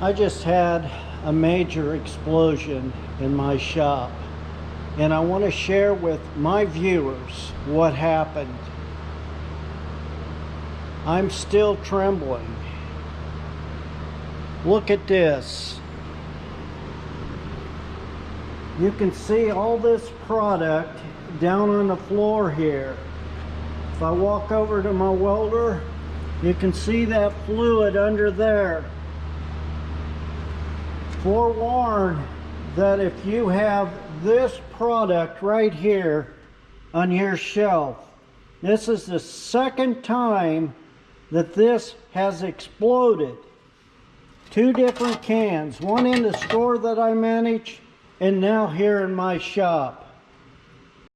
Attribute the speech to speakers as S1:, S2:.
S1: I just had a major explosion in my shop, and I want to share with my viewers what happened. I'm still trembling. Look at this. You can see all this product down on the floor here. If I walk over to my welder, you can see that fluid under there. Forewarned that if you have this product right here on your shelf, this is the second time that this has exploded. Two different cans, one in the store that I manage and now here in my shop.